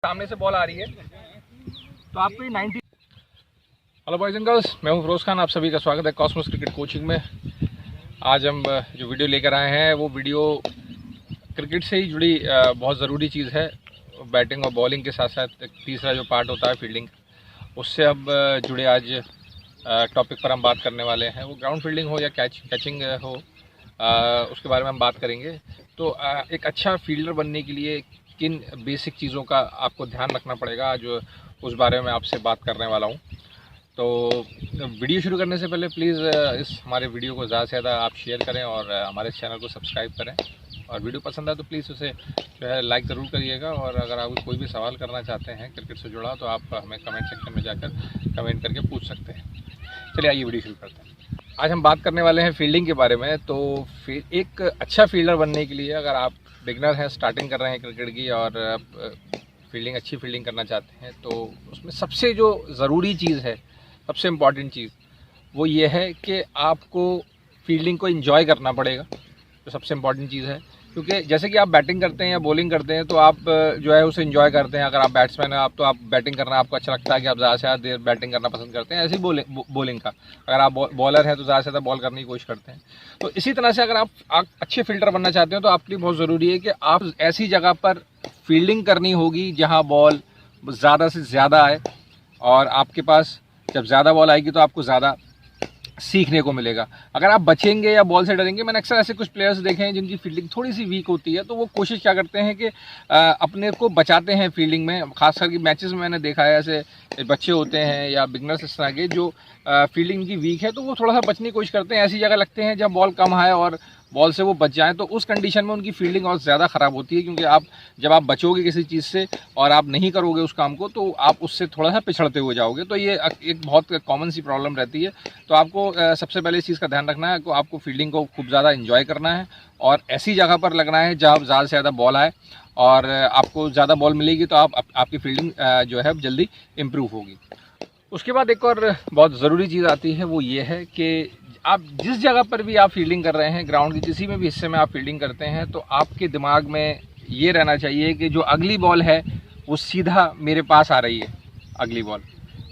सामने से बॉल आ रही है तो आपको ये 90। हेलो बॉयज एंड गर्ल्स, मैं हूं फिरोज खान। आप सभी का स्वागत है कॉस्मोस क्रिकेट कोचिंग में। आज हम जो वीडियो लेकर आए हैं वो वीडियो क्रिकेट से ही जुड़ी बहुत ज़रूरी चीज़ है। बैटिंग और बॉलिंग के साथ साथ तीसरा जो पार्ट होता है फील्डिंग, उससे अब जुड़े आज टॉपिक पर हम बात करने वाले हैं। वो ग्राउंड फील्डिंग हो या कैचिंग हो, उसके बारे में हम बात करेंगे। तो एक अच्छा फील्डर बनने के लिए किन बेसिक चीज़ों का आपको ध्यान रखना पड़ेगा, आज उस बारे में आपसे बात करने वाला हूँ। तो वीडियो शुरू करने से पहले प्लीज़ इस हमारे वीडियो को ज़्यादा से ज़्यादा आप शेयर करें और हमारे चैनल को सब्सक्राइब करें। और वीडियो पसंद आए तो प्लीज़ उसे जो है लाइक ज़रूर करिएगा। और अगर आप कोई भी सवाल करना चाहते हैं क्रिकेट से जुड़ा तो आप हमें कमेंट सेक्शन में जाकर कमेंट करके पूछ सकते हैं। चलिए आइए वीडियो शुरू करते हैं। आज हम बात करने वाले हैं फील्डिंग के बारे में। तो एक अच्छा फील्डर बनने के लिए अगर आप बिगनर हैं, स्टार्टिंग कर रहे हैं क्रिकेट की और अच्छी फील्डिंग करना चाहते हैं, तो उसमें सबसे जो ज़रूरी चीज़ है, सबसे इम्पॉर्टेंट चीज़ वो ये है कि आपको फील्डिंग को एंजॉय करना पड़ेगा। तो सबसे इम्पॉर्टेंट चीज़ है, क्योंकि जैसे कि आप बैटिंग करते हैं या बॉलिंग करते हैं तो आप जो है उसे एंजॉय करते हैं। अगर आप बैट्समैन हैं आप, तो आप बैटिंग करना आपको अच्छा लगता है कि आप ज़्यादा से ज़्यादा देर बैटिंग करना पसंद करते हैं। ऐसे ही बॉलिंग का, अगर आप बॉलर हैं तो ज़्यादा से ज़्यादा बॉल करने की कोशिश करते हैं। तो इसी तरह से अगर आप अच्छे फील्डर बनना चाहते हैं तो आपके लिए बहुत ज़रूरी है कि आप ऐसी जगह पर फील्डिंग करनी होगी जहाँ बॉल ज़्यादा से ज़्यादा आए। और आपके पास जब ज़्यादा बॉल आएगी तो आपको ज़्यादा सीखने को मिलेगा। अगर आप बचेंगे या बॉल से डरेंगे, मैंने अक्सर ऐसे कुछ प्लेयर्स देखे हैं जिनकी फील्डिंग थोड़ी सी वीक होती है, तो वो कोशिश क्या करते हैं कि अपने को बचाते हैं फील्डिंग में। खास करके मैचेस में मैंने देखा है ऐसे बच्चे होते हैं या बिगनर्स इस तरह के जो फील्डिंग की वीक है, तो वो थोड़ा सा बचने की कोशिश करते हैं। ऐसी जगह लगते हैं जब बॉल कम आए और बॉल से वो बच जाएँ, तो उस कंडीशन में उनकी फील्डिंग और ज़्यादा ख़राब होती है। क्योंकि जब आप बचोगे किसी चीज़ से और आप नहीं करोगे उस काम को, तो आप उससे थोड़ा सा पिछड़ते हुए जाओगे। तो ये एक बहुत कॉमन सी प्रॉब्लम रहती है। तो आपको सबसे पहले इस चीज़ का ध्यान रखना है कि आपको फील्डिंग को खूब ज़्यादा एंजॉय करना है और ऐसी जगह पर लगना है जहाँ ज़्यादा से ज़्यादा बॉल आए। और आपको ज़्यादा बॉल मिलेगी तो आपकी फील्डिंग जो है जल्दी इम्प्रूव होगी। उसके बाद एक और बहुत ज़रूरी चीज़ आती है, वो ये है कि आप जिस जगह पर भी आप फील्डिंग कर रहे हैं, ग्राउंड के किसी में भी हिस्से में आप फील्डिंग करते हैं, तो आपके दिमाग में ये रहना चाहिए कि जो अगली बॉल है वो सीधा मेरे पास आ रही है। अगली बॉल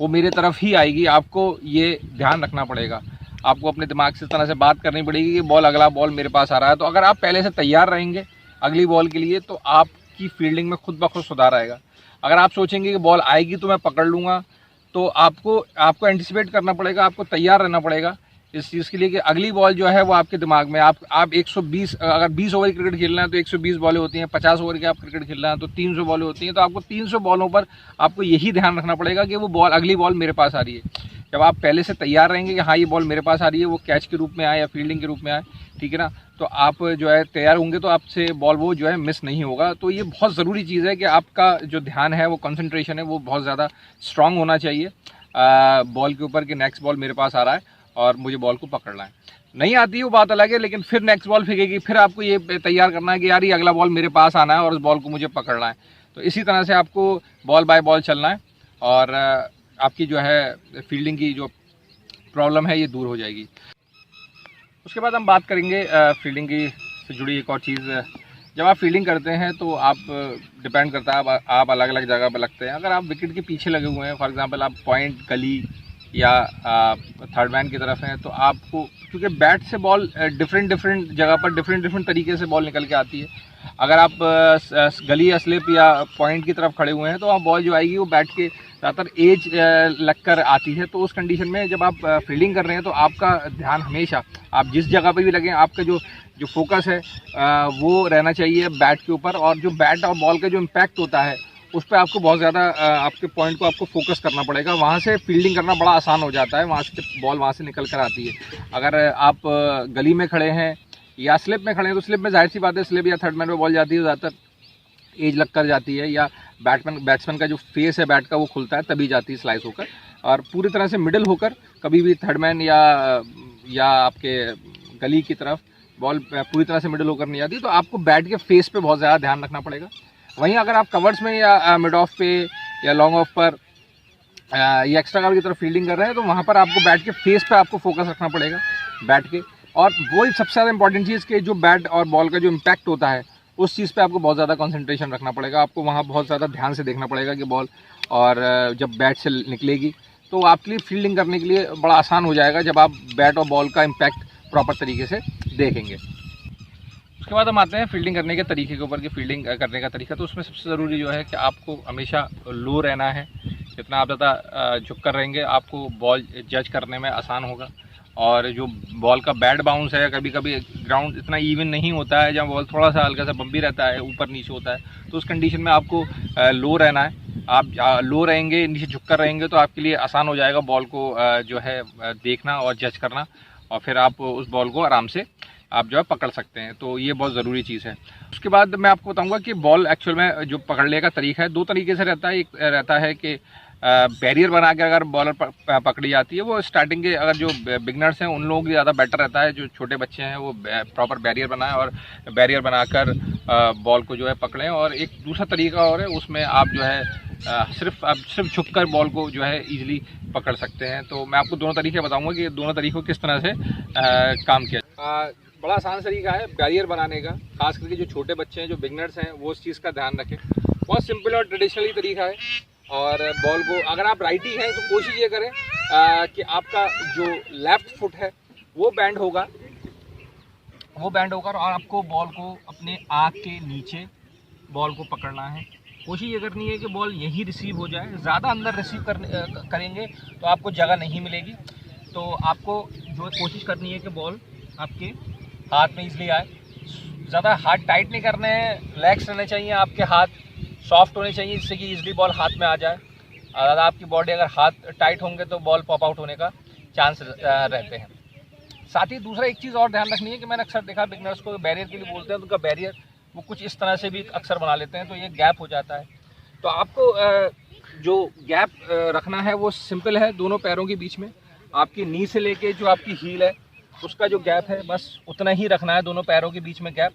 वो मेरे तरफ ही आएगी। आपको ये ध्यान रखना पड़ेगा। आपको अपने दिमाग से इस तरह से बात करनी पड़ेगी कि अगला बॉल मेरे पास आ रहा है। तो अगर आप पहले से तैयार रहेंगे अगली बॉल के लिए, तो आपकी फील्डिंग में खुद ब खुद सुधार आएगा। अगर आप सोचेंगे कि बॉल आएगी तो मैं पकड़ लूँगा, तो आपको एंटिसिपेट करना पड़ेगा, आपको तैयार रहना पड़ेगा इस चीज़ के लिए कि अगली बॉल जो है वो आपके दिमाग में। आप 120, अगर 20 ओवर क्रिकेट खेलना है तो 120 बॉलें होती हैं। 50 ओवर की आप क्रिकेट खेलना है तो 300 बॉलें होती हैं। तो आपको 300 बॉलों पर आपको यही ध्यान रखना पड़ेगा कि वो अगली बॉल मेरे पास आ रही है। जब आप पहले से तैयार रहेंगे कि हाँ ये बॉल मेरे पास आ रही है, वो कैच के रूप में आए या फील्डिंग के रूप में आए, ठीक है ना, तो आप जो है तैयार होंगे तो आपसे बॉल वो जो है मिस नहीं होगा। तो ये बहुत ज़रूरी चीज़ है कि आपका जो ध्यान है, वो कंसंट्रेशन है, वो बहुत ज़्यादा स्ट्रांग होना चाहिए बॉल के ऊपर कि नेक्स्ट बॉल मेरे पास आ रहा है और मुझे बॉल को पकड़ना है। नहीं आती है वो बात अलग है, लेकिन फिर नेक्स्ट बॉल फेंकेगी, फिर आपको ये तैयार करना है कि यार ये अगला बॉल मेरे पास आना है और उस बॉल को मुझे पकड़ना है। तो इसी तरह से आपको बॉल बाय बॉल चलना है और आपकी जो है फील्डिंग की जो प्रॉब्लम है ये दूर हो जाएगी। उसके बाद हम बात करेंगे फील्डिंग की से जुड़ी एक और चीज़। जब आप फील्डिंग करते हैं तो आप डिपेंड करता है आप अलग अलग जगह पर लगते हैं। अगर आप विकेट के पीछे लगे हुए हैं, फॉर एग्जांपल आप पॉइंट, गली या थर्ड मैन की तरफ हैं, तो आपको, क्योंकि बैट से बॉल डिफरेंट जगह पर डिफरेंट तरीके से बॉल निकल के आती है। अगर आप गली या स्लिप या पॉइंट की तरफ खड़े हुए हैं तो आप बॉल जो आएगी वो बैट के ज़्यादातर एज लगकर आती है। तो उस कंडीशन में जब आप फील्डिंग कर रहे हैं तो आपका ध्यान हमेशा, आप जिस जगह पे भी लगें, आपका जो फोकस है वो रहना चाहिए बैट के ऊपर। और जो बैट और बॉल का जो इम्पैक्ट होता है उस पर आपको बहुत ज़्यादा आपके पॉइंट को आपको फोकस करना पड़ेगा। वहाँ से फील्डिंग करना बड़ा आसान हो जाता है, वहाँ से बॉल वहाँ से निकल कर आती है। अगर आप गली में खड़े हैं या स्लिप में खड़े हैं तो स्लिप में जाहिर सी बात है स्लिप या थर्ड मैन पे बॉल जाती है, ज़्यादातर एज लग कर जाती है, या बैट्समैन का जो फेस है बैट का वो खुलता है तभी जाती है स्लाइस होकर। और पूरी तरह से मिडिल होकर कभी भी थर्ड मैन या आपके गली की तरफ बॉल पूरी तरह से मिडिल होकर नहीं जाती। तो आपको बैट के फेस पे बहुत ज़्यादा ध्यान रखना पड़ेगा। वहीं अगर आप कवर्स में या मिड ऑफ पे या लॉन्ग ऑफ पर या एक्स्ट्रा कवर की तरफ फील्डिंग कर रहे हैं तो वहाँ पर आपको बैट के फेस पे आपको फोकस रखना पड़ेगा बैट के। और वही सबसे ज़्यादा इंपॉर्टेंट चीज़ कि जो बैट और बॉल का जो इम्पैक्ट होता है उस चीज़ पे आपको बहुत ज़्यादा कंसंट्रेशन रखना पड़ेगा, आपको वहाँ बहुत ज़्यादा ध्यान से देखना पड़ेगा कि बॉल और जब बैट से निकलेगी तो आपके लिए फील्डिंग करने के लिए बड़ा आसान हो जाएगा जब आप बैट और बॉल का इम्पैक्ट प्रॉपर तरीके से देखेंगे। उसके बाद हम आते हैं फील्डिंग करने के तरीके के ऊपर कि फील्डिंग करने का तरीका, तो उसमें सबसे ज़रूरी जो है कि आपको हमेशा लो रहना है। जितना आप ज़्यादा झुक कर रहेंगे आपको बॉल जज करने में आसान होगा। और जो बॉल का बैट बाउंस है, कभी कभी ग्राउंड इतना इवन नहीं होता है, जब बॉल थोड़ा सा हल्का सा बम्पी रहता है, ऊपर नीचे होता है, तो उस कंडीशन में आपको लो रहना है। आप लो रहेंगे, नीचे झुक कर रहेंगे तो आपके लिए आसान हो जाएगा बॉल को जो है देखना और जज करना, और फिर आप उस बॉल को आराम से आप जो है पकड़ सकते हैं। तो ये बहुत ज़रूरी चीज़ है। उसके बाद मैं आपको बताऊंगा कि बॉल एक्चुअल में जो पकड़ने का तरीका है, दो तरीके से रहता है। एक रहता है कि बैरियर बना के अगर बॉलर पकड़ी जाती है, वो स्टार्टिंग के अगर जो बिगनर्स हैं उन लोगों की ज़्यादा बेटर रहता है। जो छोटे बच्चे हैं वो प्रॉपर बैरियर बनाएं और बैरियर बनाकर बॉल को जो है पकड़ें। और एक दूसरा तरीका और है, उसमें आप जो है सिर्फ झुक कर बॉल को जो है ईजिली पकड़ सकते हैं। तो मैं आपको दोनों तरीके बताऊंगा कि दोनों तरीकों किस तरह से काम किया। बड़ा आसान तरीका है बैरियर बनाने का, खास करके जो छोटे बच्चे हैं, जो बिगनर्स हैं, वो उस चीज़ का ध्यान रखें। बहुत सिंपल और ट्रेडिशनली तरीका है। और बॉल को अगर आप राइटी हैं तो कोशिश ये करें कि आपका जो लेफ़्ट फुट है वो बैंड होगा और आपको बॉल को अपने आँख के नीचे बॉल को पकड़ना है। कोशिश ये करनी है कि बॉल यहीं रिसीव हो जाए। ज़्यादा अंदर रिसीव करेंगे तो आपको जगह नहीं मिलेगी। तो आपको जो कोशिश करनी है कि बॉल आपके हाथ में ईजिली आए। ज़्यादा हाथ टाइट नहीं करने हैं, रिलैक्स रहने चाहिए, आपके हाथ सॉफ्ट होने चाहिए जिससे कि ईजिली बॉल हाथ में आ जाए। अगर आपकी बॉडी अगर हाथ टाइट होंगे तो बॉल पॉप आउट होने का चांस रहते हैं। साथ ही दूसरा एक चीज़ और ध्यान रखनी है कि मैंने अक्सर देखा बिगनर्स को बैरियर के लिए बोलते हैं तो उनका बैरियर वो कुछ इस तरह से भी अक्सर बना लेते हैं, तो ये गैप हो जाता है। तो आपको जो गैप रखना है वो सिंपल है, दोनों पैरों के बीच में आपकी नी से लेके जो आपकी हील है उसका जो गैप है बस उतना ही रखना है, दोनों पैरों के बीच में गैप।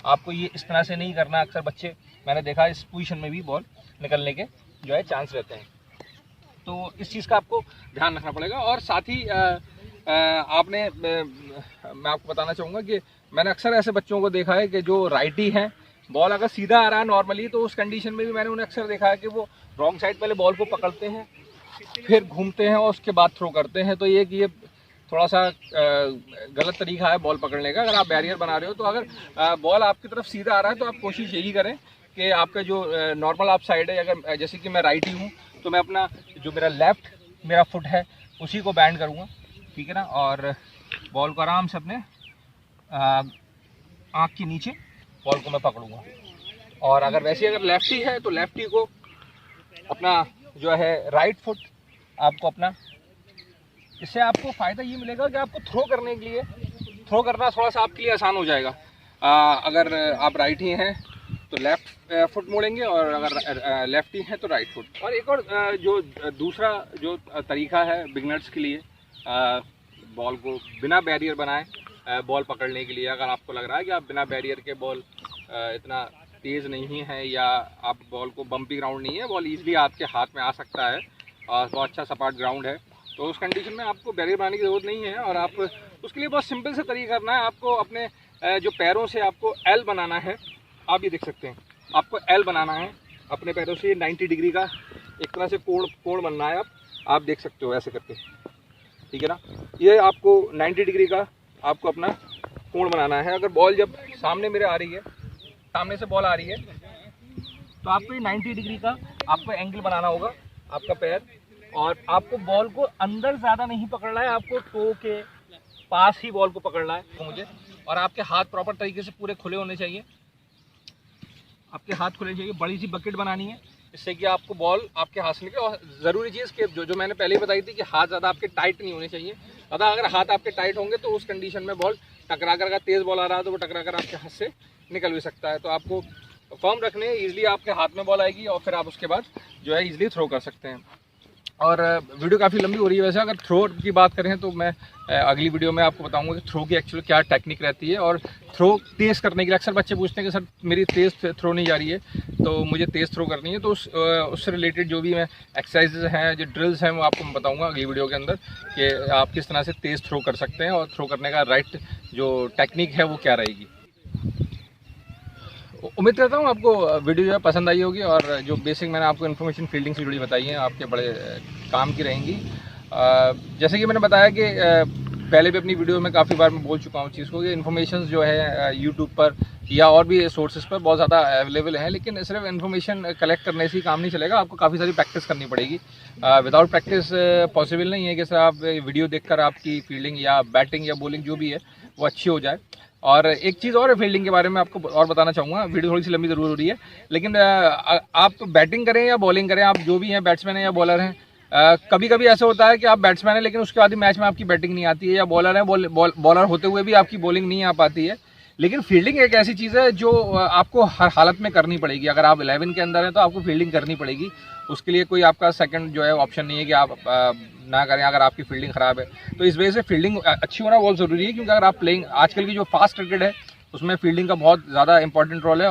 आपको ये इस तरह से नहीं करना। अक्सर बच्चे मैंने देखा इस पोजीशन में भी बॉल निकलने के जो है चांस रहते हैं। तो इस चीज़ का आपको ध्यान रखना पड़ेगा। और साथ ही मैं आपको बताना चाहूँगा कि मैंने अक्सर ऐसे बच्चों को देखा है कि जो राइटी हैं, बॉल अगर सीधा आ रहा है नॉर्मली तो उस कंडीशन में भी मैंने उन्हें अक्सर देखा है कि वो रॉन्ग साइड पहले बॉल को पकड़ते हैं, फिर घूमते हैं और उसके बाद थ्रो करते हैं। तो ये थोड़ा सा गलत तरीका है बॉल पकड़ने का। अगर आप बैरियर बना रहे हो तो अगर बॉल आपकी तरफ सीधा आ रहा है तो आप कोशिश यही करें कि आपका जो नॉर्मल आप साइड है, अगर जैसे कि मैं राइटी हूँ तो मैं अपना जो मेरा फुट है उसी को बैंड करूँगा, ठीक है ना, और बॉल को आराम से अपने आँख के नीचे बॉल को मैं पकड़ूँगा। और अगर लेफ्टी है तो लेफ्टी को अपना जो है राइट फुट आपको अपना, इससे आपको फ़ायदा ये मिलेगा कि आपको थ्रो करना थोड़ा सा आपके लिए आसान हो जाएगा। अगर आप राइट ही हैं तो लेफ़्ट फुट मोड़ेंगे और अगर लेफ्टी हैं तो राइट फुट। और एक और जो दूसरा जो तरीका है बिगनर्स के लिए, बॉल को बिना बैरियर बनाए बॉल पकड़ने के लिए, अगर आपको लग रहा है कि आप बिना बैरियर के बॉल इतना तेज़ नहीं है या आप बॉल को बम्पी ग्राउंड नहीं है, बॉल ईजिली आपके हाथ में आ सकता है और बहुत अच्छा सपाट ग्राउंड है, तो उस कंडीशन में आपको बैरियर बनाने की ज़रूरत नहीं है। और आप उसके लिए बहुत सिंपल से तरीका करना है। आपको अपने जो पैरों से आपको एल बनाना है। आप ये देख सकते हैं, आपको एल बनाना है अपने पैरों से 90 डिग्री का एक तरह से कोण बनना है। आप देख सकते हो ऐसे करके, ठीक है ना। ये आपको 90 डिग्री का आपको अपना कोण बनाना है। अगर बॉल जब सामने मेरे आ रही है, सामने से बॉल आ रही है, तो आपको ये 90 डिग्री का आपको एंगल बनाना होगा आपका पैर। और आपको बॉल को अंदर ज़्यादा नहीं पकड़ना है, आपको टो के पास ही बॉल को पकड़ना है मुझे। और आपके हाथ प्रॉपर तरीके से पूरे खुले होने चाहिए, आपके हाथ खुले चाहिए। बड़ी सी बकेट बनानी है इससे कि आपको बॉल आपके हाथ से निकले। और ज़रूरी चीज़ कि जो मैंने पहले ही बताई थी कि हाथ ज़्यादा आपके टाइट नहीं होने चाहिए। ज़्यादा अगर हाथ आपके टाइट होंगे तो उस कंडीशन में बॉल टकरा कर, अगर तेज़ बॉल आ रहा है तो वो टकरा कर आपके हाथ से निकल भी सकता है। तो आपको फर्म रखने, ईजिली आपके हाथ में बॉल आएगी और फिर आप उसके बाद जो है ईजिली थ्रो कर सकते हैं। और वीडियो काफ़ी लंबी हो रही है वैसे। अगर थ्रो की बात करें तो मैं अगली वीडियो में आपको बताऊंगा कि थ्रो की एक्चुअली क्या टेक्निक रहती है। और थ्रो तेज़ करने के लिए अक्सर बच्चे पूछते हैं कि सर मेरी तेज़ थ्रो नहीं जा रही है, तो मुझे तेज़ थ्रो करनी है। तो उससे रिलेटेड जो भी मैं एक्सरसाइजेज हैं, जो ड्रिल्स हैं, वो आपको मैं बताऊँगा अगली वीडियो के अंदर कि आप किस तरह से तेज़ थ्रो कर सकते हैं और थ्रो करने का राइट जो टेक्निक है वो क्या रहेगी। उम्मीद करता हूँ आपको वीडियो जो है पसंद आई होगी और जो बेसिक मैंने आपको इन्फॉर्मेशन फील्डिंग से जुड़ी बताई है आपके बड़े काम की रहेंगी। जैसे कि मैंने बताया कि पहले भी अपनी वीडियो में काफ़ी बार मैं बोल चुका हूँ चीज़ को कि इन्फॉर्मेशन जो है यूट्यूब पर या और भी सोर्सेज पर बहुत ज़्यादा अवेलेबल है, लेकिन सिर्फ इन्फॉर्मेशन कलेक्ट करने से ही काम नहीं चलेगा, आपको काफ़ी सारी प्रैक्टिस करनी पड़ेगी। विदाउट प्रैक्टिस पॉसिबल नहीं है कि सर आप वीडियो देखकर आपकी फील्डिंग या बैटिंग या बॉलिंग जो भी है वो अच्छी हो जाए। और एक चीज़ और है फील्डिंग के बारे में आपको और बताना चाहूँगा, वीडियो थोड़ी सी लंबी ज़रूर हो रही है, लेकिन आप बैटिंग करें या बॉलिंग करें, आप जो भी हैं बैट्समैन हैं या बॉलर हैं, कभी कभी ऐसा होता है कि आप बैट्समैन हैं लेकिन उसके बाद ही मैच में आपकी बैटिंग नहीं आती है, या बॉलर है बॉलर होते हुए भी आपकी बॉलिंग नहीं आ पाती है। लेकिन फील्डिंग एक ऐसी चीज़ है जो आपको हर हालत में करनी पड़ेगी। अगर आप 11 के अंदर हैं तो आपको फील्डिंग करनी पड़ेगी, उसके लिए कोई आपका सेकंड जो है ऑप्शन नहीं है कि आप ना करें अगर आपकी फील्डिंग ख़राब है। तो इस वजह से फील्डिंग अच्छी होना बहुत ज़रूरी है, क्योंकि अगर आप प्लेइंग आजकल की जो फास्ट क्रिकेट है उसमें फील्डिंग का बहुत ज़्यादा इंपॉर्टेंट रोल है।